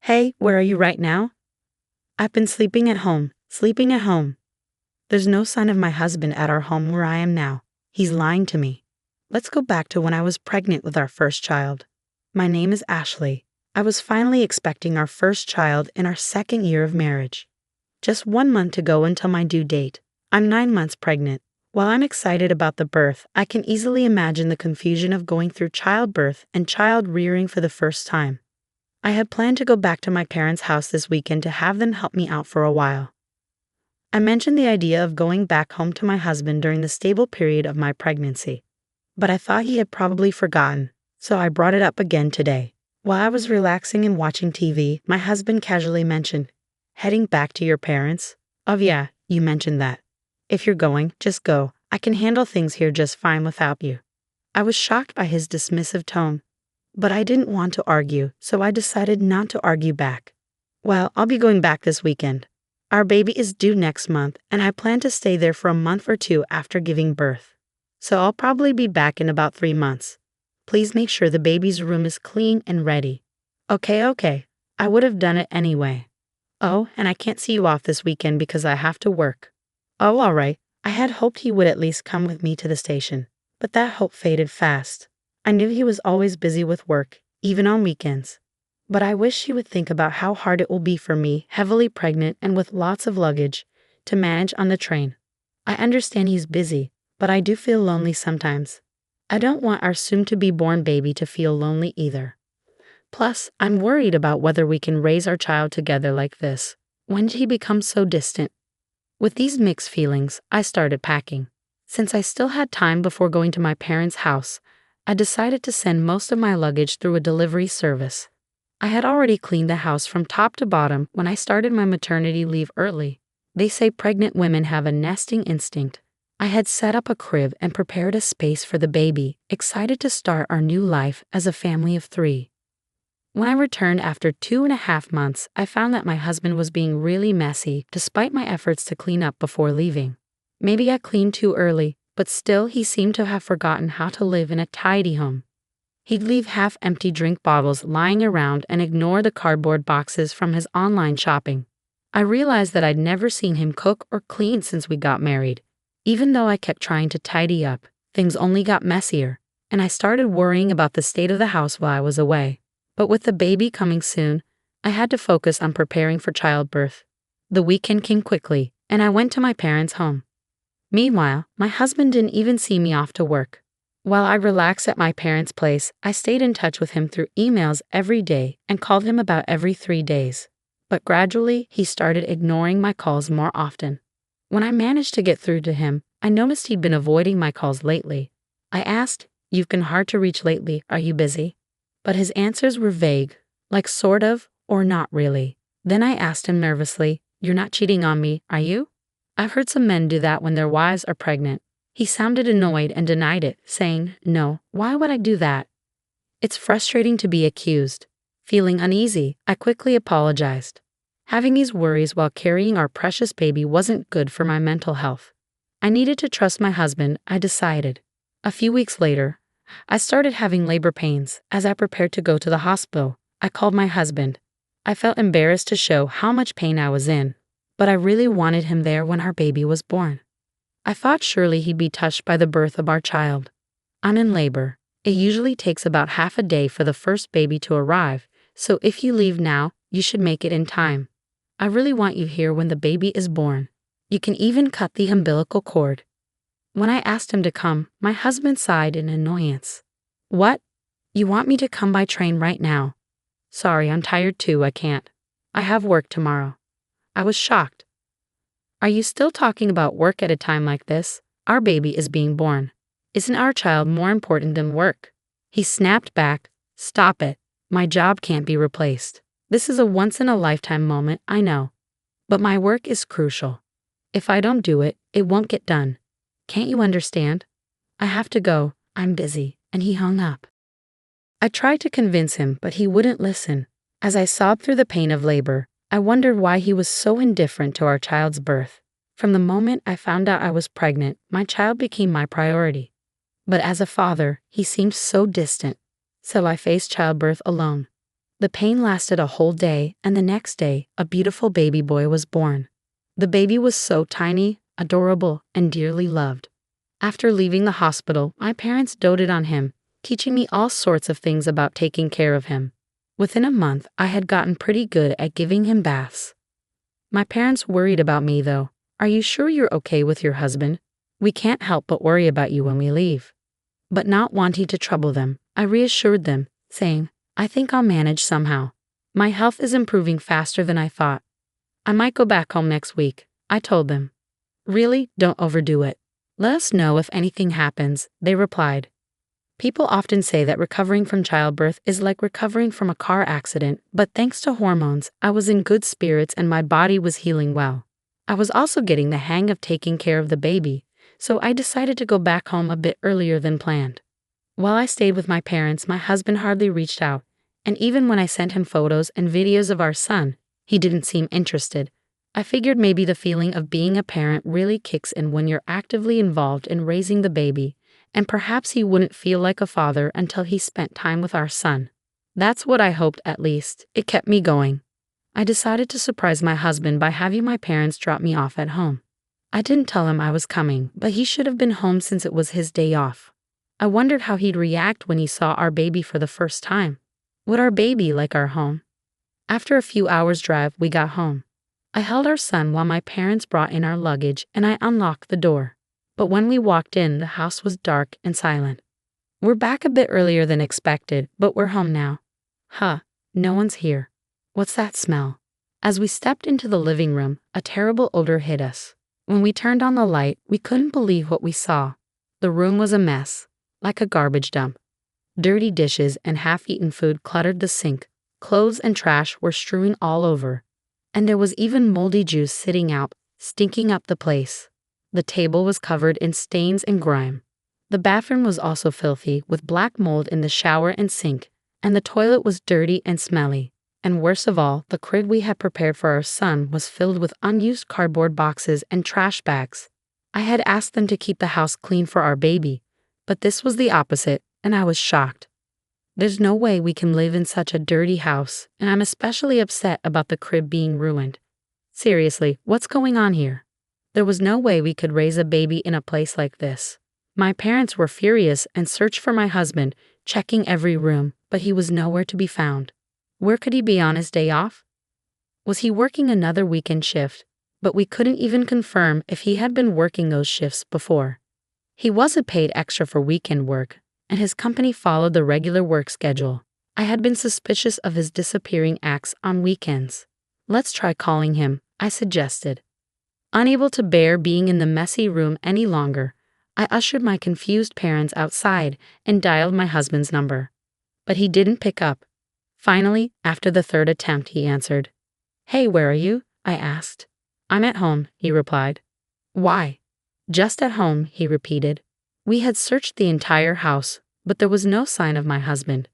Hey, where are you right now? I've been sleeping at home. There's no sign of my husband at our home where I am now. He's lying to me. Let's go back to when I was pregnant with our first child. My name is Ashley. I was finally expecting our first child in our second year of marriage. Just 1 month to go until my due date. I'm 9 months pregnant. While I'm excited about the birth, I can easily imagine the confusion of going through childbirth and child rearing for the first time. I had planned to go back to my parents' house this weekend to have them help me out for a while. I mentioned the idea of going back home to my husband during the stable period of my pregnancy, but I thought he had probably forgotten, so I brought it up again today. While I was relaxing and watching TV, my husband casually mentioned, "Heading back to your parents?" "Oh yeah, you mentioned that. If you're going, just go. I can handle things here just fine without you." I was shocked by his dismissive tone, but I didn't want to argue, so I decided not to argue back. "Well, I'll be going back this weekend. Our baby is due next month, and I plan to stay there for a month or two after giving birth. So I'll probably be back in about 3 months. Please make sure the baby's room is clean and ready." Okay. I would have done it anyway. "Oh, and I can't see you off this weekend because I have to work." "Oh, all right." I had hoped he would at least come with me to the station, but that hope faded fast. I knew he was always busy with work, even on weekends. But I wish he would think about how hard it will be for me, heavily pregnant and with lots of luggage, to manage on the train. I understand he's busy, but I do feel lonely sometimes. I don't want our soon-to-be-born baby to feel lonely either. Plus, I'm worried about whether we can raise our child together like this. When did he become so distant? With these mixed feelings, I started packing. Since I still had time before going to my parents' house, I decided to send most of my luggage through a delivery service. I had already cleaned the house from top to bottom when I started my maternity leave early. They say pregnant women have a nesting instinct. I had set up a crib and prepared a space for the baby, excited to start our new life as a family of 3. When I returned after 2.5 months, I found that my husband was being really messy despite my efforts to clean up before leaving. Maybe I cleaned too early, but still he seemed to have forgotten how to live in a tidy home. He'd leave half-empty drink bottles lying around and ignore the cardboard boxes from his online shopping. I realized that I'd never seen him cook or clean since we got married. Even though I kept trying to tidy up, things only got messier, and I started worrying about the state of the house while I was away. But with the baby coming soon, I had to focus on preparing for childbirth. The weekend came quickly, and I went to my parents' home. Meanwhile, my husband didn't even see me off to work. While I relaxed at my parents' place, I stayed in touch with him through emails every day and called him about every 3 days. But gradually, he started ignoring my calls more often. When I managed to get through to him, I noticed he'd been avoiding my calls lately. I asked, "You've been hard to reach lately, are you busy?" But his answers were vague, like sort of or not really. Then I asked him nervously, "You're not cheating on me, are you?" I've heard some men do that when their wives are pregnant. He sounded annoyed and denied it, saying, "No, why would I do that?" It's frustrating to be accused. Feeling uneasy, I quickly apologized. Having these worries while carrying our precious baby wasn't good for my mental health. I needed to trust my husband, I decided. A few weeks later, I started having labor pains. As I prepared to go to the hospital, I called my husband. I felt embarrassed to show how much pain I was in, but I really wanted him there when our baby was born. I thought surely he'd be touched by the birth of our child. I'm in labor. It usually takes about half a day for the first baby to arrive, so if you leave now, you should make it in time. I really want you here when the baby is born. You can even cut the umbilical cord. When I asked him to come, my husband sighed in annoyance. "What? You want me to come by train right now?" "Sorry, I'm tired too, I can't. I have work tomorrow." I was shocked. "Are you still talking about work at a time like this? Our baby is being born. Isn't our child more important than work?" He snapped back, "Stop it. My job can't be replaced. This is a once-in-a-lifetime moment, I know. But my work is crucial. If I don't do it, it won't get done. Can't you understand? I have to go, I'm busy," and he hung up. I tried to convince him, but he wouldn't listen. As I sobbed through the pain of labor, I wondered why he was so indifferent to our child's birth. From the moment I found out I was pregnant, my child became my priority. But as a father, he seemed so distant, so I faced childbirth alone. The pain lasted a whole day, and the next day, a beautiful baby boy was born. The baby was so tiny, adorable, and dearly loved. After leaving the hospital, my parents doted on him, teaching me all sorts of things about taking care of him. Within a month, I had gotten pretty good at giving him baths. My parents worried about me, though. "Are you sure you're okay with your husband? We can't help but worry about you when we leave." But not wanting to trouble them, I reassured them, saying, "I think I'll manage somehow. My health is improving faster than I thought. I might go back home next week," I told them. "Really, don't overdo it. Let us know if anything happens," they replied. People often say that recovering from childbirth is like recovering from a car accident, but thanks to hormones, I was in good spirits and my body was healing well. I was also getting the hang of taking care of the baby, so I decided to go back home a bit earlier than planned. While I stayed with my parents, my husband hardly reached out, and even when I sent him photos and videos of our son, he didn't seem interested. I figured maybe the feeling of being a parent really kicks in when you're actively involved in raising the baby, and perhaps he wouldn't feel like a father until he spent time with our son. That's what I hoped, at least. It kept me going. I decided to surprise my husband by having my parents drop me off at home. I didn't tell him I was coming, but he should have been home since it was his day off. I wondered how he'd react when he saw our baby for the first time. Would our baby like our home? After a few hours' drive, we got home. I held our son while my parents brought in our luggage, and I unlocked the door. But when we walked in, the house was dark and silent. "We're back a bit earlier than expected, but we're home now." "Huh, no one's here. What's that smell?" As we stepped into the living room, a terrible odor hit us. When we turned on the light, we couldn't believe what we saw. The room was a mess, like a garbage dump. Dirty dishes and half-eaten food cluttered the sink. Clothes and trash were strewn all over. And there was even moldy juice sitting out, stinking up the place. The table was covered in stains and grime. The bathroom was also filthy, with black mold in the shower and sink, and the toilet was dirty and smelly. And worst of all, the crib we had prepared for our son was filled with unused cardboard boxes and trash bags. I had asked them to keep the house clean for our baby, but this was the opposite, and I was shocked. There's no way we can live in such a dirty house, and I'm especially upset about the crib being ruined. Seriously, what's going on here? There was no way we could raise a baby in a place like this. My parents were furious and searched for my husband, checking every room, but he was nowhere to be found. Where could he be on his day off? Was he working another weekend shift? But we couldn't even confirm if he had been working those shifts before. He wasn't paid extra for weekend work, and his company followed the regular work schedule. I had been suspicious of his disappearing acts on weekends. "Let's try calling him," I suggested. Unable to bear being in the messy room any longer, I ushered my confused parents outside and dialed my husband's number. But he didn't pick up. Finally, after the third attempt, he answered. "Hey, where are you?" I asked. "I'm at home," he replied. "Why?" "Just at home," he repeated. We had searched the entire house, but there was no sign of my husband.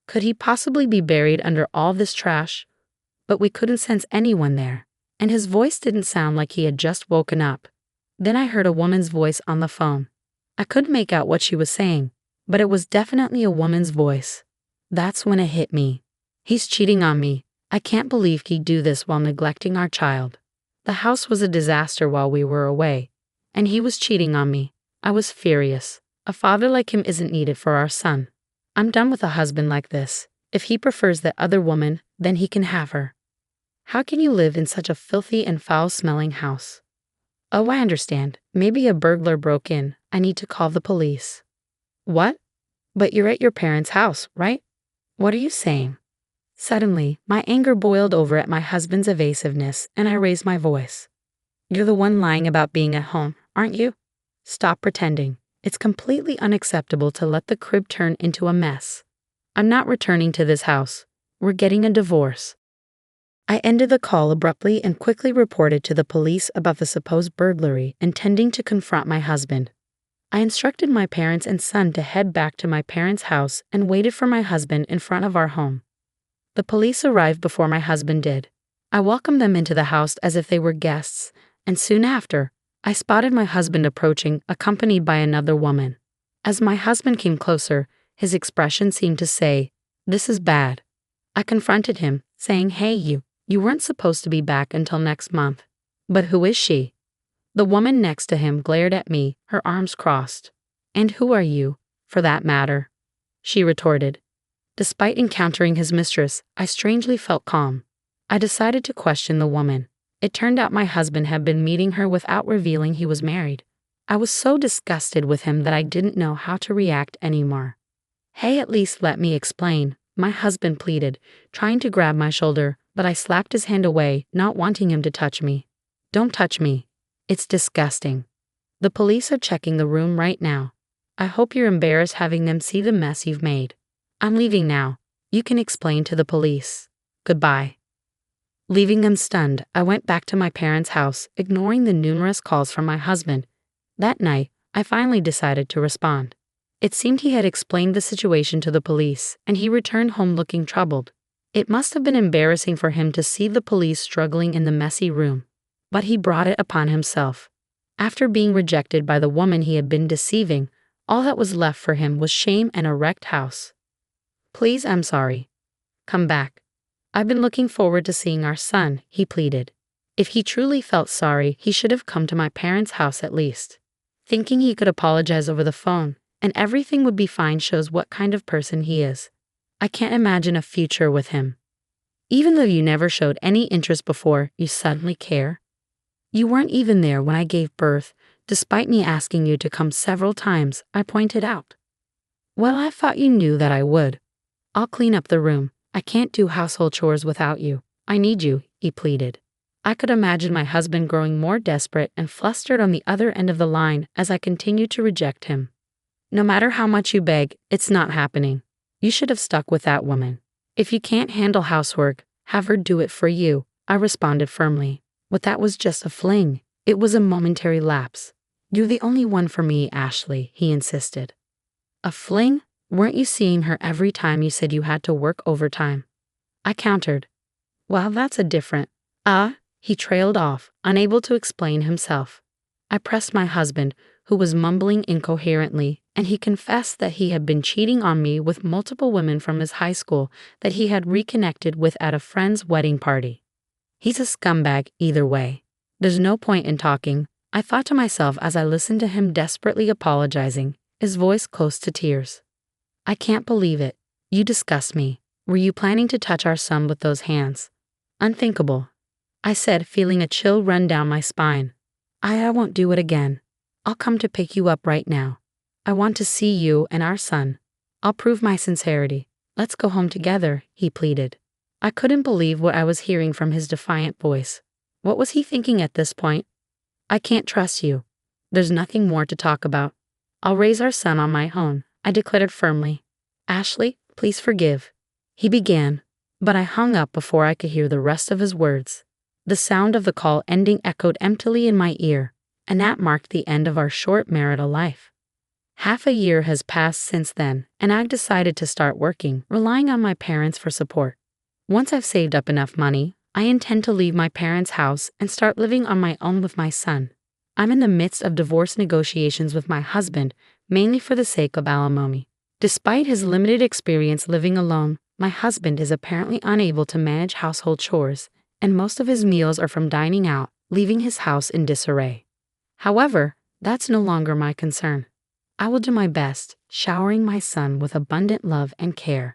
Could he possibly be buried under all this trash? But we couldn't sense anyone there, and his voice didn't sound like he had just woken up. Then I heard a woman's voice on the phone. I couldn't make out what she was saying, but it was definitely a woman's voice. That's when it hit me. He's cheating on me. I can't believe he'd do this while neglecting our child. The house was a disaster while we were away, and he was cheating on me. I was furious. A father like him isn't needed for our son. I'm done with a husband like this. If he prefers that other woman, then he can have her. How can you live in such a filthy and foul-smelling house? Oh, I understand. Maybe a burglar broke in. I need to call the police. What? But you're at your parents' house, right? What are you saying? Suddenly, my anger boiled over at my husband's evasiveness, and I raised my voice. You're the one lying about being at home, aren't you? Stop pretending. It's completely unacceptable to let the crib turn into a mess. I'm not returning to this house. We're getting a divorce. I ended the call abruptly and quickly reported to the police about the supposed burglary, intending to confront my husband. I instructed my parents and son to head back to my parents' house and waited for my husband in front of our home. The police arrived before my husband did. I welcomed them into the house as if they were guests, and soon after, I spotted my husband approaching, accompanied by another woman. As my husband came closer, his expression seemed to say, "This is bad." I confronted him, saying, "Hey, you weren't supposed to be back until next month." "But who is she?" The woman next to him glared at me, her arms crossed. "And who are you, for that matter?" she retorted. Despite encountering his mistress, I strangely felt calm. I decided to question the woman. It turned out my husband had been meeting her without revealing he was married. I was so disgusted with him that I didn't know how to react anymore. "Hey, at least let me explain," my husband pleaded, trying to grab my shoulder, but I slapped his hand away, not wanting him to touch me. "Don't touch me. It's disgusting. The police are checking the room right now. I hope you're embarrassed having them see the mess you've made. I'm leaving now. You can explain to the police. Goodbye." Leaving them stunned, I went back to my parents' house, ignoring the numerous calls from my husband. That night, I finally decided to respond. It seemed he had explained the situation to the police, and he returned home looking troubled. It must have been embarrassing for him to see the police struggling in the messy room. But he brought it upon himself. After being rejected by the woman he had been deceiving, all that was left for him was shame and a wrecked house. "Please, I'm sorry. Come back. I've been looking forward to seeing our son," he pleaded. If he truly felt sorry, he should have come to my parents' house at least. Thinking he could apologize over the phone, and everything would be fine shows what kind of person he is. I can't imagine a future with him. Even though you never showed any interest before, you suddenly care? You weren't even there when I gave birth, despite me asking you to come several times, I pointed out. "Well, I thought you knew that I would. I'll clean up the room. I can't do household chores without you. I need you," he pleaded. I could imagine my husband growing more desperate and flustered on the other end of the line as I continued to reject him. "No matter how much you beg, it's not happening. You should have stuck with that woman. If you can't handle housework, have her do it for you," I responded firmly. "But that was just a fling. It was a momentary lapse. You're the only one for me, Ashley," he insisted. "A fling? Weren't you seeing her every time you said you had to work overtime?" I countered. "Well, that's a different..." He trailed off, unable to explain himself. I pressed my husband, who was mumbling incoherently, and he confessed that he had been cheating on me with multiple women from his high school that he had reconnected with at a friend's wedding party. He's a scumbag either way. There's no point in talking, I thought to myself as I listened to him desperately apologizing, his voice close to tears. "I can't believe it. You disgust me. Were you planning to touch our son with those hands?" "Unthinkable," I said, feeling a chill run down my spine. I won't do it again. I'll come to pick you up right now. I want to see you and our son. I'll prove my sincerity. Let's go home together," he pleaded. I couldn't believe what I was hearing from his defiant voice. What was he thinking at this point? "I can't trust you. There's nothing more to talk about. I'll raise our son on my own," I declared firmly. "Ashley, please forgive," he began, but I hung up before I could hear the rest of his words. The sound of the call ending echoed emptily in my ear, and that marked the end of our short marital life. Half a year has passed since then, and I've decided to start working, relying on my parents for support. Once I've saved up enough money, I intend to leave my parents' house and start living on my own with my son. I'm in the midst of divorce negotiations with my husband, mainly for the sake of alimony. Despite his limited experience living alone, my husband is apparently unable to manage household chores, and most of his meals are from dining out, leaving his house in disarray. However, that's no longer my concern. I will do my best, showering my son with abundant love and care.